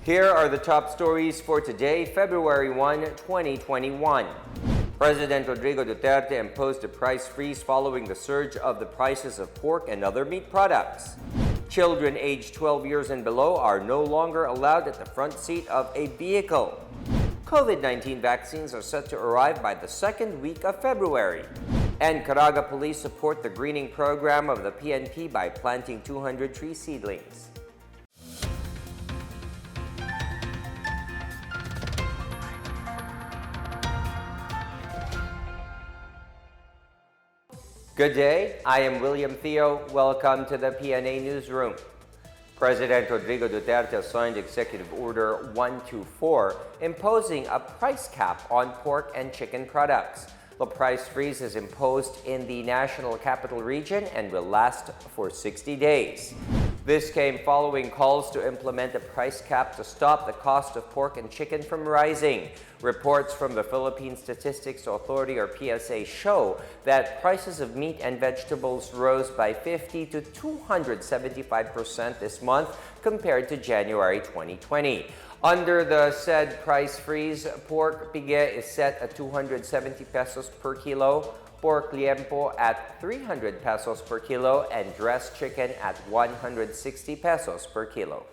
Here are the top stories for today, February 1, 2021. President Rodrigo Duterte imposed a price freeze following the surge of the prices of pork and other meat products. Children aged 12 years and below are no longer allowed at the front seat of a vehicle. COVID-19 vaccines are set to arrive by the second week of February. And Caraga police support the greening program of the PNP by planting 200 tree seedlings. Good day, I am William Theo. Welcome to the PNA Newsroom. President Rodrigo Duterte signed Executive Order 124 imposing a price cap on pork and chicken products. The price freeze is imposed in the National Capital Region and will last for 60 days. This came following calls to implement a price cap to stop the cost of pork and chicken from rising. Reports from the Philippine Statistics Authority or PSA show that prices of meat and vegetables rose by 50 to 275% this month compared to January 2020. Under the said price freeze, pork pige is set at 270 pesos per kilo, pork liempo at 300 pesos per kilo, and dressed chicken at 160 pesos per kilo.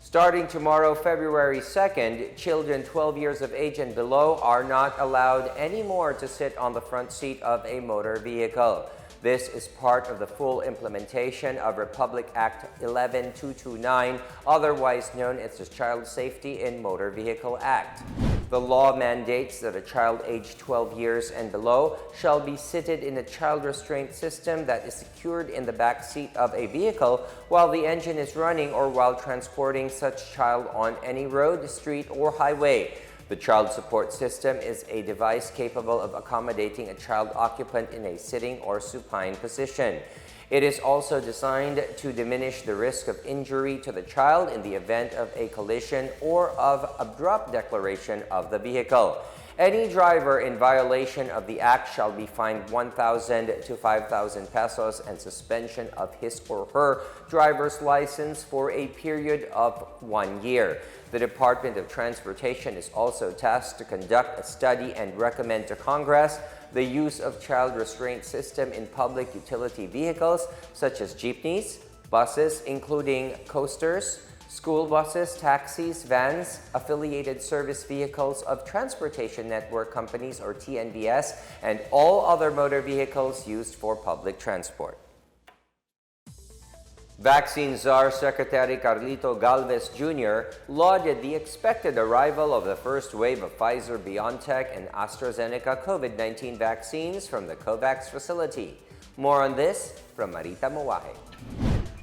Starting tomorrow, February 2nd, children 12 years of age and below are not allowed anymore to sit on the front seat of a motor vehicle. This is part of the full implementation of Republic Act 11229, otherwise known as the Child Safety in Motor Vehicle Act. The law mandates that a child aged 12 years and below shall be seated in a child restraint system that is secured in the back seat of a vehicle while the engine is running or while transporting such child on any road, street, or highway. The child support system is a device capable of accommodating a child occupant in a sitting or supine position. It is also designed to diminish the risk of injury to the child in the event of a collision or of abrupt declaration of the vehicle. Any driver in violation of the act shall be fined 1,000 to 5,000 pesos and suspension of his or her driver's license for a period of 1 year. The Department of Transportation is also tasked to conduct a study and recommend to Congress the use of child restraint system in public utility vehicles such as jeepneys, buses including coasters, school buses, taxis, vans, affiliated service vehicles of transportation network companies or TNVS, and all other motor vehicles used for public transport. Vaccine Czar Secretary Carlito Galvez Jr. lauded the expected arrival of the first wave of Pfizer-BioNTech and AstraZeneca COVID-19 vaccines from the COVAX facility. More on this from Marita Moahe.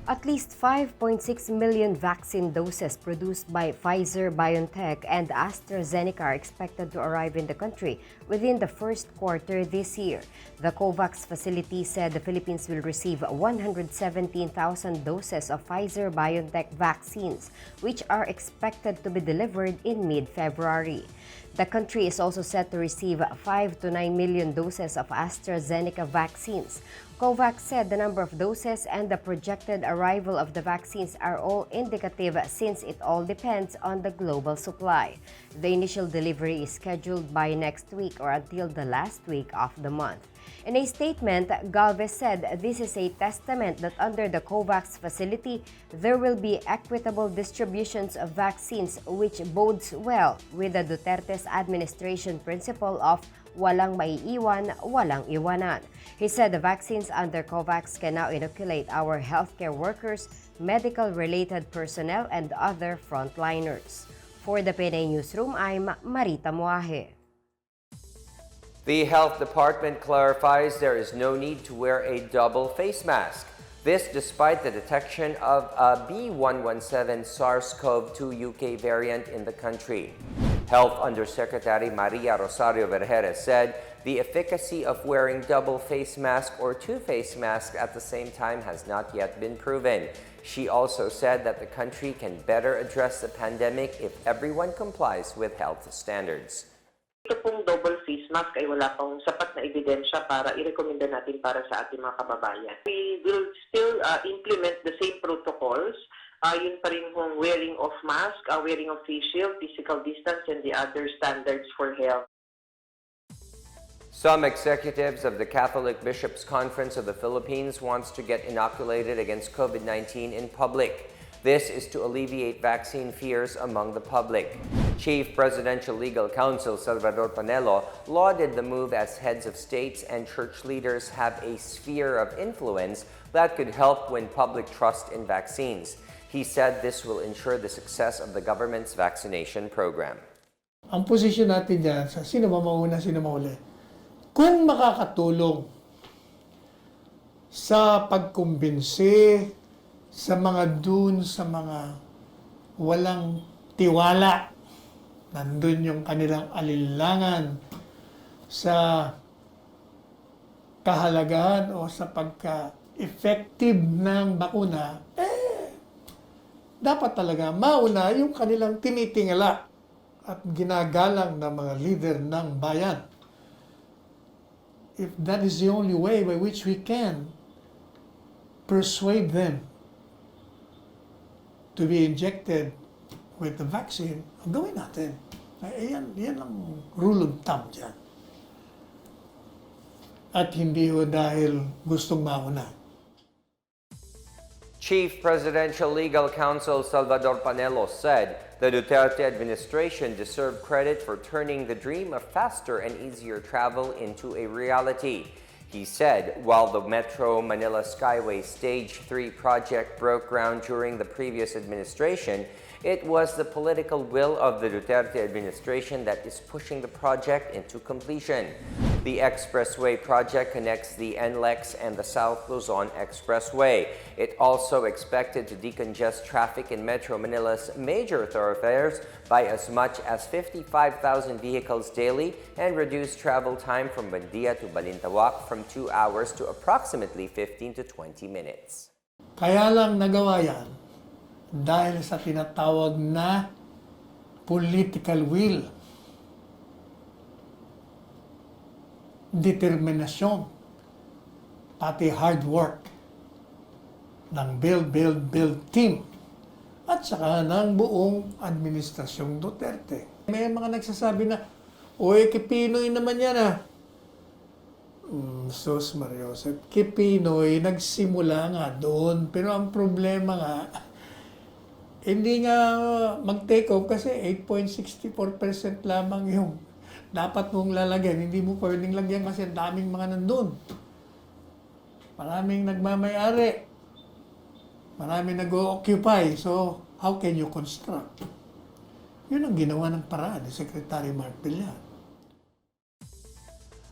At least 5.6 million vaccine doses produced by Pfizer-BioNTech and AstraZeneca are expected to arrive in the country within the first quarter this year. The COVAX facility said the Philippines will receive 117,000 doses of Pfizer-BioNTech vaccines, which are expected to be delivered in mid-February. The country is also set to receive 5 to 9 million doses of AstraZeneca vaccines. COVAX said the number of doses and the projected arrival of the vaccines are all indicative since it all depends on the global supply. The initial delivery is scheduled by next week or until the last week of the month. In a statement, Galvez said this is a testament that under the COVAX facility, there will be equitable distributions of vaccines, which bodes well with the Duterte's administration principle of walang maiiwan, walang iwanan. He said the vaccines under COVAX can now inoculate our healthcare workers, medical-related personnel, and other frontliners. For the PNA Newsroom, I'm Marita Moahe. The Health Department clarifies there is no need to wear a double face mask. This despite the detection of a B117 SARS-CoV-2 UK variant in the country. Health Undersecretary Maria Rosario Vergere said the efficacy of wearing double face mask or two face masks at the same time has not yet been proven. She also said that the country can better address the pandemic if everyone complies with health standards. Ito pong double face mask ay wala pang sapat na ebidensya para i-recommenda natin para sa ating mga kababayan. We will still implement the same protocols Yun pa rin hong wearing of mask, wearing of face shield, physical distance, and the other standards for health. Some executives of the Catholic Bishops' Conference of the Philippines wants to get inoculated against COVID-19 in public. This is to alleviate vaccine fears among the public. Chief Presidential Legal Counsel Salvador Panelo lauded the move as heads of states and church leaders have a sphere of influence that could help win public trust in vaccines. He said this will ensure the success of the government's vaccination program. Ang posisyon natin dyan, sa sino ba mauna, sino mauli? Kung makakatulong sa pagkumbinsi sa mga walang tiwala, nandun yung kanilang alinlangan sa kahalagahan o sa pagka-effective ng bakuna, dapat talaga mauna yung kanilang tinitingala at ginagalang ng mga leader ng bayan. If that is the only way by which we can persuade them to be injected with the vaccine, gawin natin. Yan ang rule of thumb dyan. At hindi ho dahil gustong mauna. Chief Presidential Legal Counsel Salvador Panelo said the Duterte administration deserved credit for turning the dream of faster and easier travel into a reality. He said while the Metro Manila Skyway Stage 3 project broke ground during the previous administration, it was the political will of the Duterte administration that is pushing the project into completion. The Expressway project connects the NLEX and the South Luzon Expressway. It also expected to decongest traffic in Metro Manila's major thoroughfares by as much as 55,000 vehicles daily and reduce travel time from Bandia to Balintawak from 2 hours to approximately 15 to 20 minutes. Kaya lang nagawa yan dahil sa tinatawag na political will, determinasyon, pati hard work ng build team at saka ng buong administrasyong Duterte. May mga nagsasabi na, oy, kipinoy naman yan ah. Sus Mariosep, kipinoy, nagsimula nga doon. Pero ang problema nga, hindi nga mag-take off kasi 8.64% lamang yung dapat mong lalagyan. Hindi mo pwedeng lagyan kasi daming mga nandun. Maraming nagmamayari. Maraming nag-occupy. So, how can you construct? Yun ang ginawa ng paraan ni Secretary Mark Villar.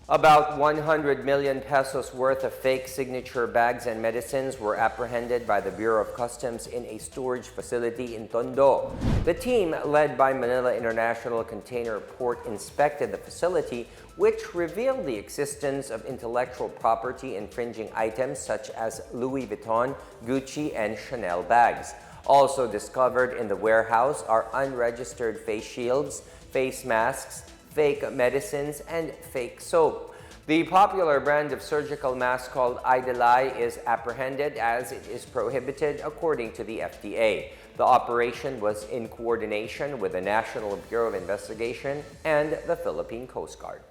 About 100 million pesos worth of fake signature bags and medicines were apprehended by the Bureau of Customs in a storage facility in Tondo. The team, led by Manila International Container Port, inspected the facility, which revealed the existence of intellectual property infringing items such as Louis Vuitton, Gucci, and Chanel bags. Also discovered in the warehouse are unregistered face shields, face masks, fake medicines, and fake soap. The popular brand of surgical mask called Idolai is apprehended as it is prohibited according to the FDA. The operation was in coordination with the National Bureau of Investigation and the Philippine Coast Guard.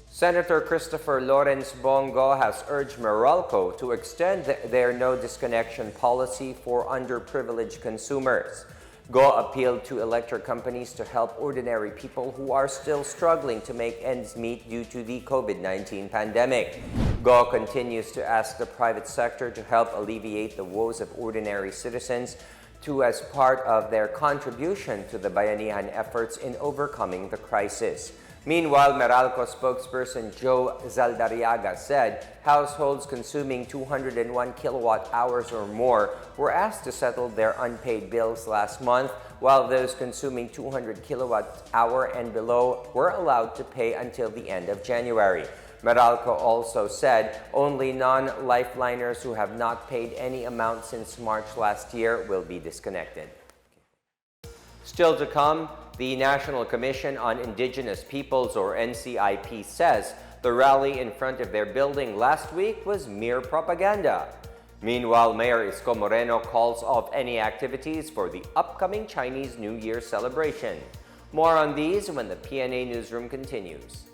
Senator Christopher Lawrence Bongo has urged Meralco to extend their no disconnection policy for underprivileged consumers. Go appealed to electric companies to help ordinary people who are still struggling to make ends meet due to the COVID-19 pandemic. Go continues to ask the private sector to help alleviate the woes of ordinary citizens as part of their contribution to the Bayanihan efforts in overcoming the crisis. Meanwhile, Meralco spokesperson Joe Zaldariaga said households consuming 201 kilowatt hours or more were asked to settle their unpaid bills last month, while those consuming 200 kilowatt hour and below were allowed to pay until the end of January. Meralco also said only non-lifeliners who have not paid any amount since March last year will be disconnected. Still to come, the National Commission on Indigenous Peoples, or NCIP, says the rally in front of their building last week was mere propaganda. Meanwhile, Mayor Isko Moreno calls off any activities for the upcoming Chinese New Year celebration. More on these when the PNA Newsroom continues.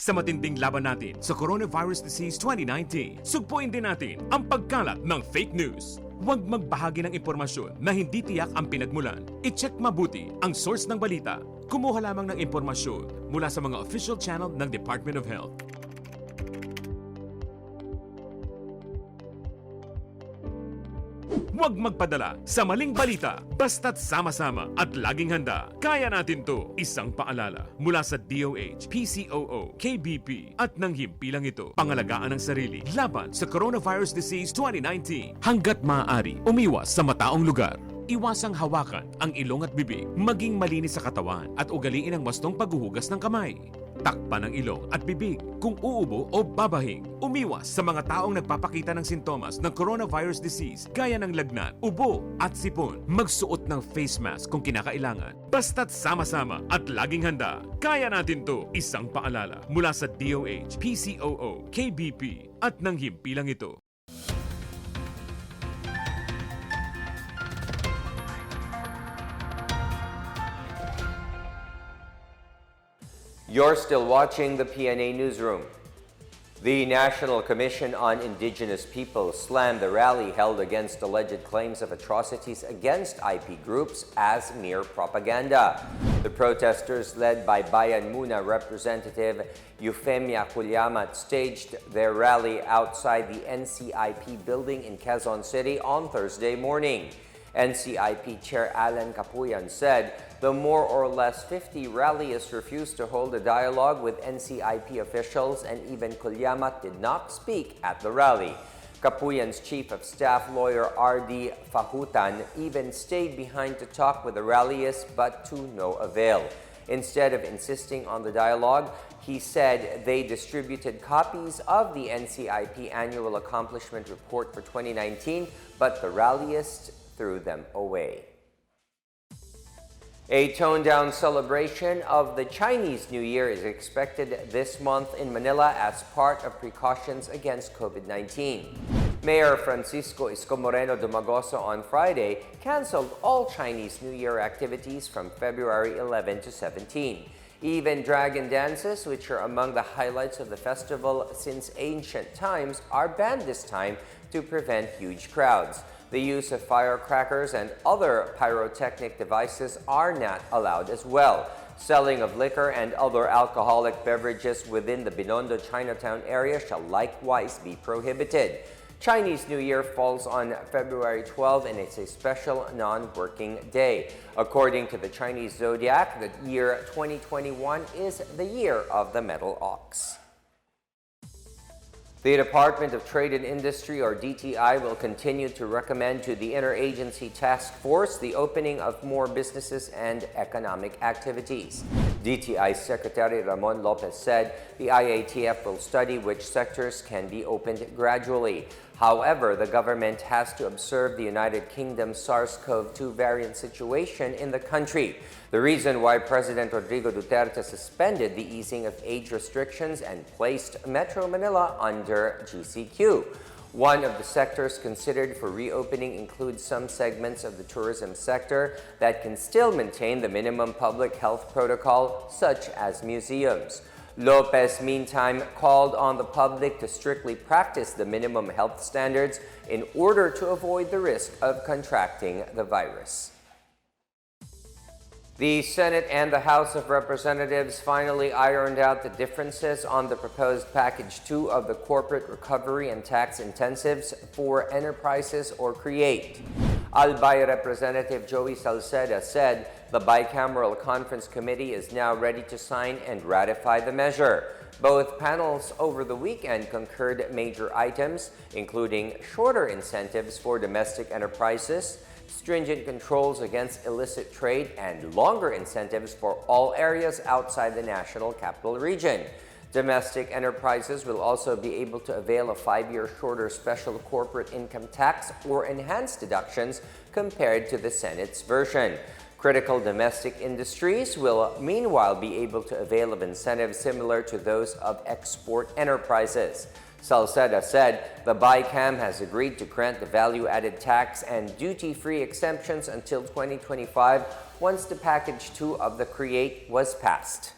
Sa matinding laban natin sa Coronavirus Disease 2019, sugpuin din natin ang pagkalat ng fake news. Huwag magbahagi ng impormasyon na hindi tiyak ang pinagmulan. I-check mabuti ang source ng balita. Kumuha lamang ng impormasyon mula sa mga official channel ng Department of Health. Huwag magpadala sa maling balita, basta't sama-sama at laging handa. Kaya natin to. Isang paalala mula sa DOH, PCOO, KBP at ng himpilang ito. Pangalagaan ng sarili laban sa Coronavirus Disease 2019. Hanggat maaari, umiwas sa mataong lugar. Iwasang hawakan ang ilong at bibig, maging malinis sa katawan at ugaliin ang wastong paghuhugas ng kamay. Takpan ang ilong at bibig kung uubo o babahing. Umiwas sa mga taong nagpapakita ng sintomas ng coronavirus disease gaya ng lagnat, ubo at sipon. Magsuot ng face mask kung kinakailangan. Basta't sama-sama at laging handa. Kaya natin to. Isang paalala mula sa DOH, PCOO, KBP at ng himpilang ito. You're still watching the PNA Newsroom. The National Commission on Indigenous Peoples slammed the rally held against alleged claims of atrocities against IP groups as mere propaganda. The protesters, led by Bayan Muna Representative Eufemia Culyamat, staged their rally outside the NCIP building in Quezon City on Thursday morning. NCIP Chair Alan Capuyan said the more or less 50 rallies refused to hold a dialogue with NCIP officials, and even Culyamat did not speak at the rally. Capuyan's Chief of Staff lawyer R.D. Fahutan even stayed behind to talk with the rallies, but to no avail. Instead of insisting on the dialogue, he said they distributed copies of the NCIP Annual Accomplishment Report for 2019, but the rallyists threw them away. A toned-down celebration of the Chinese New Year is expected this month in Manila as part of precautions against COVID-19. Mayor Francisco Isko Moreno Dumagoso on Friday canceled all Chinese New Year activities from February 11 to 17. Even dragon dances, which are among the highlights of the festival since ancient times, are banned this time to prevent huge crowds. The use of firecrackers and other pyrotechnic devices are not allowed as well. Selling of liquor and other alcoholic beverages within the Binondo Chinatown area shall likewise be prohibited. Chinese New Year falls on February 12 and it's a special non-working day. According to the Chinese zodiac, the year 2021 is the year of the metal ox. The Department of Trade and Industry, or DTI, will continue to recommend to the Interagency Task Force the opening of more businesses and economic activities. DTI Secretary Ramon Lopez said the IATF will study which sectors can be opened gradually. However, the government has to observe the United Kingdom's SARS-CoV-2 variant situation in the country. The reason why President Rodrigo Duterte suspended the easing of age restrictions and placed Metro Manila under GCQ. One of the sectors considered for reopening includes some segments of the tourism sector that can still maintain the minimum public health protocol, such as museums. Lopez, meantime, called on the public to strictly practice the minimum health standards in order to avoid the risk of contracting the virus. The Senate and the House of Representatives finally ironed out the differences on the proposed Package 2 of the Corporate Recovery and Tax Incentives for Enterprises, or CREATE. Albay Representative Joey Salceda said the Bicameral Conference Committee is now ready to sign and ratify the measure. Both panels over the weekend concurred major items, including shorter incentives for domestic enterprises, stringent controls against illicit trade, and longer incentives for all areas outside the National Capital Region. Domestic enterprises will also be able to avail a 5-year shorter special corporate income tax or enhanced deductions compared to the Senate's version. Critical domestic industries will meanwhile be able to avail of incentives similar to those of export enterprises. Salceda said the BICAM has agreed to grant the value-added tax and duty-free exemptions until 2025 once the Package 2 of the CREATE was passed.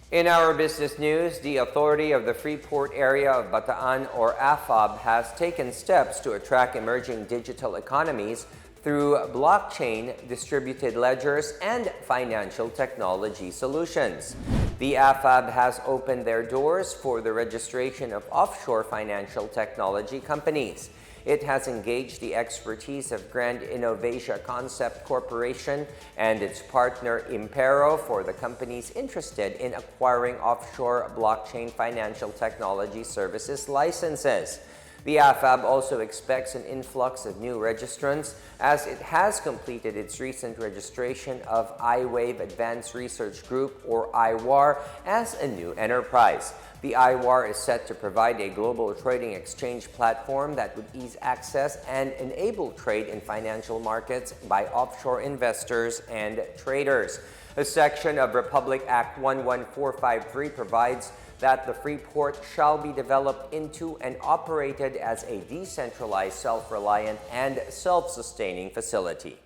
In our business news, the authority of the Freeport area of Bataan, or AFAB, has taken steps to attract emerging digital economies through blockchain, distributed ledgers, and financial technology solutions. The AFAB has opened their doors for the registration of offshore financial technology companies. It has engaged the expertise of Grand Innovatia Concept Corporation and its partner Impero for the companies interested in acquiring offshore blockchain financial technology services licenses. The AFAB also expects an influx of new registrants as it has completed its recent registration of iWave Advanced Research Group, or IWAR, as a new enterprise. The IWAR is set to provide a global trading exchange platform that would ease access and enable trade in financial markets by offshore investors and traders. A section of Republic Act 11453 provides that the Freeport shall be developed into and operated as a decentralized, self-reliant, and self-sustaining facility.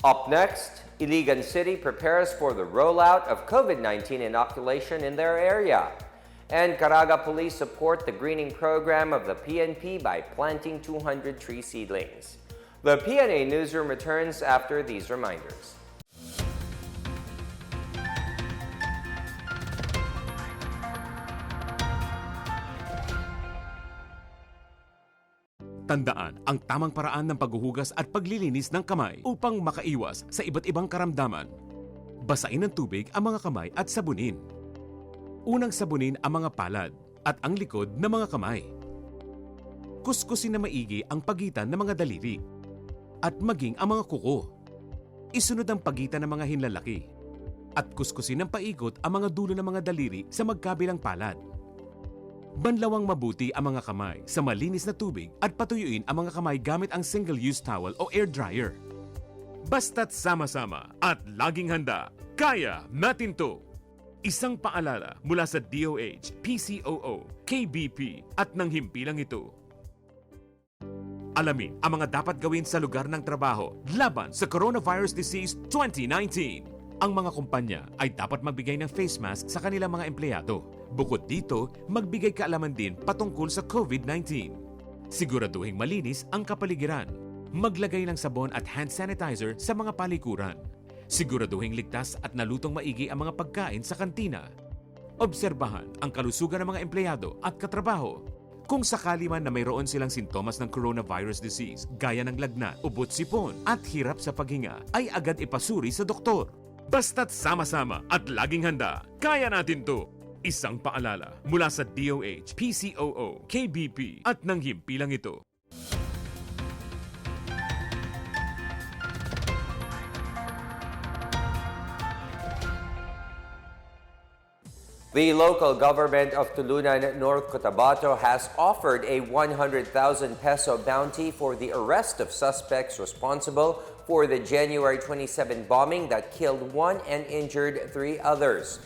Up next, Iligan City prepares for the rollout of COVID-19 inoculation in their area. And Caraga police support the greening program of the PNP by planting 200 tree seedlings. The PNA Newsroom returns after these reminders. Tandaan ang tamang paraan ng paghuhugas at paglilinis ng kamay upang makaiwas sa iba't ibang karamdaman. Basain ng tubig ang mga kamay at sabunin. Unang sabunin ang mga palad at ang likod ng mga kamay. Kuskusin na maigi ang pagitan ng mga daliri at maging ang mga kuko. Isunod ang pagitan ng mga hinlalaki at kuskusin ng paikot ang mga dulo ng mga daliri sa magkabilang palad. Banlawang mabuti ang mga kamay sa malinis na tubig at patuyuin ang mga kamay gamit ang single-use towel o air dryer. Basta't sama-sama at laging handa, kaya natin to! Isang paalala mula sa DOH, PCOO, KBP at ng himpilang ito. Alamin ang mga dapat gawin sa lugar ng trabaho laban sa Coronavirus Disease 2019. Ang mga kumpanya ay dapat magbigay ng face mask sa kanilang mga empleyado. Bukod dito, magbigay kaalaman din patungkol sa COVID-19. Siguraduhin malinis ang kapaligiran. Maglagay ng sabon at hand sanitizer sa mga palikuran. Siguraduhin ligtas at nalutong maigi ang mga pagkain sa kantina. Obserbahan ang kalusugan ng mga empleyado at katrabaho. Kung sakali man na mayroon silang sintomas ng coronavirus disease, gaya ng lagnat, ubot sipon at hirap sa paghinga, ay agad ipasuri sa doktor. Basta't sama-sama at laging handa, kaya natin to! Isang paalala mula sa DOH, PCOO, KBP at ng himpilang ito. The local government of Tulunan, North Cotabato has offered a 100,000 peso bounty for the arrest of suspects responsible for the January 27 bombing that killed 1 and injured 3 others.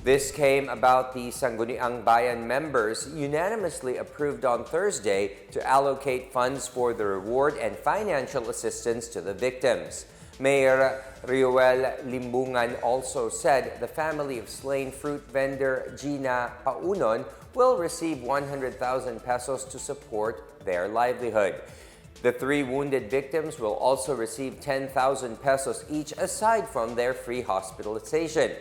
This came about the Sangguniang Bayan members unanimously approved on Thursday to allocate funds for the reward and financial assistance to the victims. Mayor Riuel Limbungan also said the family of slain fruit vendor Gina Paunon will receive 100,000 pesos to support their livelihood. The 3 wounded victims will also receive 10,000 pesos each aside from their free hospitalization.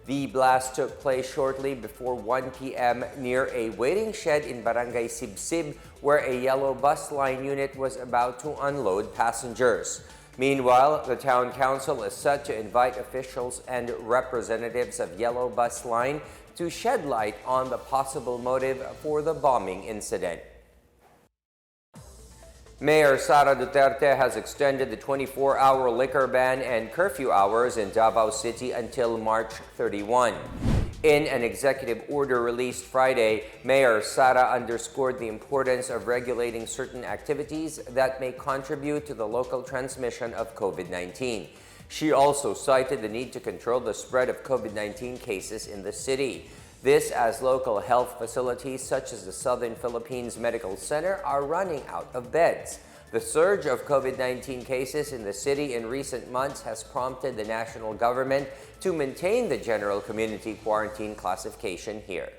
The blast took place shortly before 1 p.m. near a waiting shed in Barangay Sibsib where a yellow bus line unit was about to unload passengers. Meanwhile, the town council is set to invite officials and representatives of Yellow Bus Line to shed light on the possible motive for the bombing incident. Mayor Sara Duterte has extended the 24-hour liquor ban and curfew hours in Davao City until March 31. In an executive order released Friday, Mayor Sara underscored the importance of regulating certain activities that may contribute to the local transmission of COVID-19. She also cited the need to control the spread of COVID-19 cases in the city. This as local health facilities such as the Southern Philippines Medical Center are running out of beds. The surge of COVID-19 cases in the city in recent months has prompted the national government to maintain the general community quarantine classification here.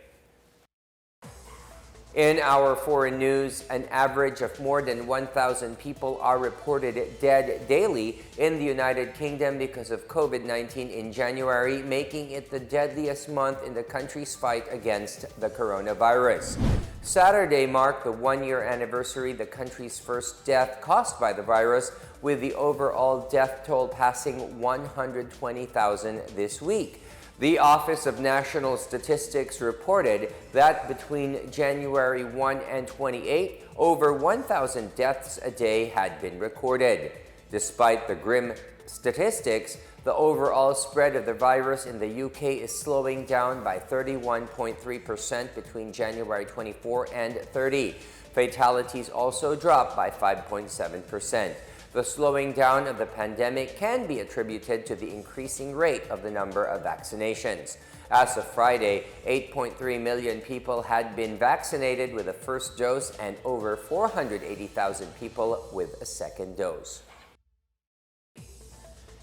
In our foreign news, an average of more than 1,000 people are reported dead daily in the United Kingdom because of COVID-19 in January, making it the deadliest month in the country's fight against the coronavirus. Saturday marked the one-year anniversary of the country's first death caused by the virus, with the overall death toll passing 120,000 this week. The Office of National Statistics reported that between January 1 and 28, over 1,000 deaths a day had been recorded. Despite the grim statistics, the overall spread of the virus in the UK is slowing down by 31.3% between January 24 and 30. Fatalities also dropped by 5.7%. The slowing down of the pandemic can be attributed to the increasing rate of the number of vaccinations. As of Friday, 8.3 million people had been vaccinated with a first dose and over 480,000 people with a second dose.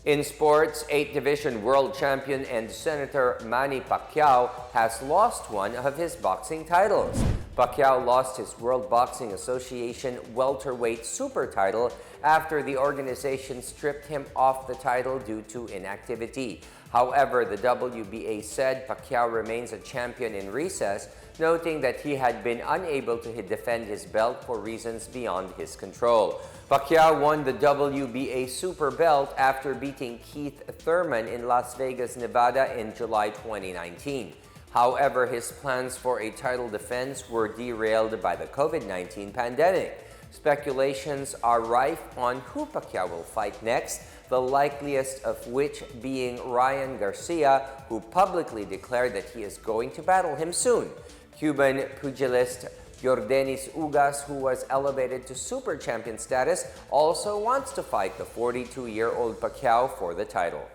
In sports, 8th Division World Champion and Senator Manny Pacquiao has lost one of his boxing titles. Pacquiao lost his World Boxing Association welterweight super title after the organization stripped him off the title due to inactivity. However, the WBA said Pacquiao remains a champion in recess, noting that he had been unable to defend his belt for reasons beyond his control. Pacquiao won the WBA super belt after beating Keith Thurman in Las Vegas, Nevada in July 2019. However, his plans for a title defense were derailed by the COVID-19 pandemic. Speculations are rife on who Pacquiao will fight next, the likeliest of which being Ryan Garcia, who publicly declared that he is going to battle him soon. Cuban pugilist Yordenis Ugas, who was elevated to super champion status, also wants to fight the 42-year-old Pacquiao for the title.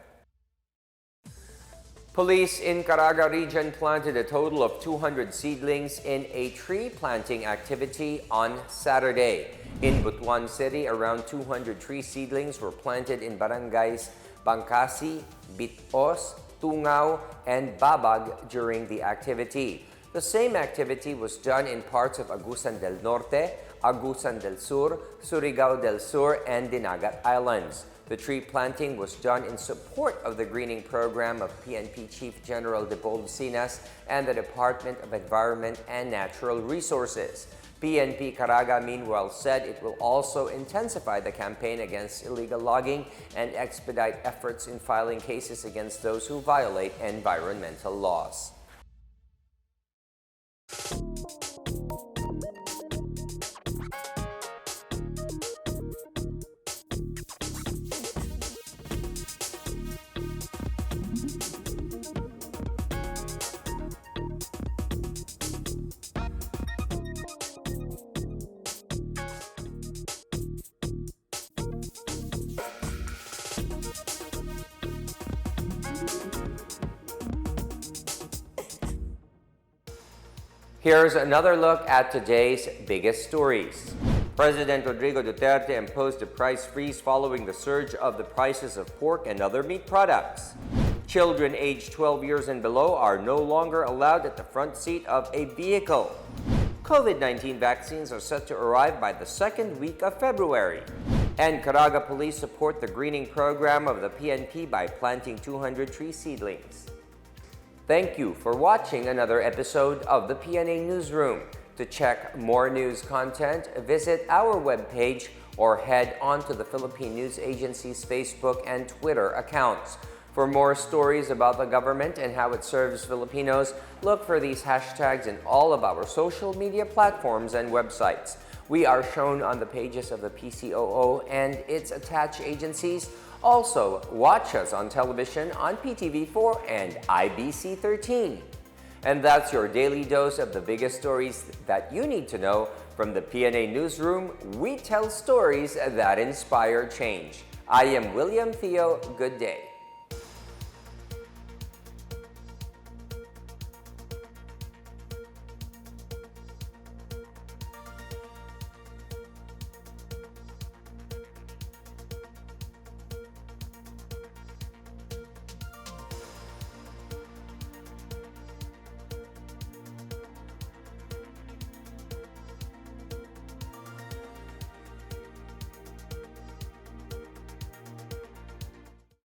Police in Caraga region planted a total of 200 seedlings in a tree planting activity on Saturday. In Butuan City, around 200 tree seedlings were planted in barangays Bangkasi, Bitos, Tungao, and Babag during the activity. The same activity was done in parts of Agusan del Norte, Agusan del Sur, Surigao del Sur, and Dinagat Islands. The tree planting was done in support of the greening program of PNP Chief General de Bolsinas and the Department of Environment and Natural Resources. PNP Caraga, meanwhile, said it will also intensify the campaign against illegal logging and expedite efforts in filing cases against those who violate environmental laws. Here's another look at today's biggest stories. President Rodrigo Duterte imposed a price freeze following the surge of the prices of pork and other meat products. Children aged 12 years and below are no longer allowed at the front seat of a vehicle. COVID-19 vaccines are set to arrive by the second week of February. And Caraga police support the greening program of the PNP by planting 200 tree seedlings. Thank you for watching another episode of the PNA Newsroom. To check more news content, visit our webpage or head on to the Philippine News Agency's Facebook and Twitter accounts. For more stories about the government and how it serves Filipinos, look for these hashtags in all of our social media platforms and websites. We are shown on the pages of the PCOO and its attached agencies. Also, watch us on television on PTV4 and IBC 13. And that's your daily dose of the biggest stories that you need to know. From the PNA Newsroom, we tell stories that inspire change. I am William Theo. Good day.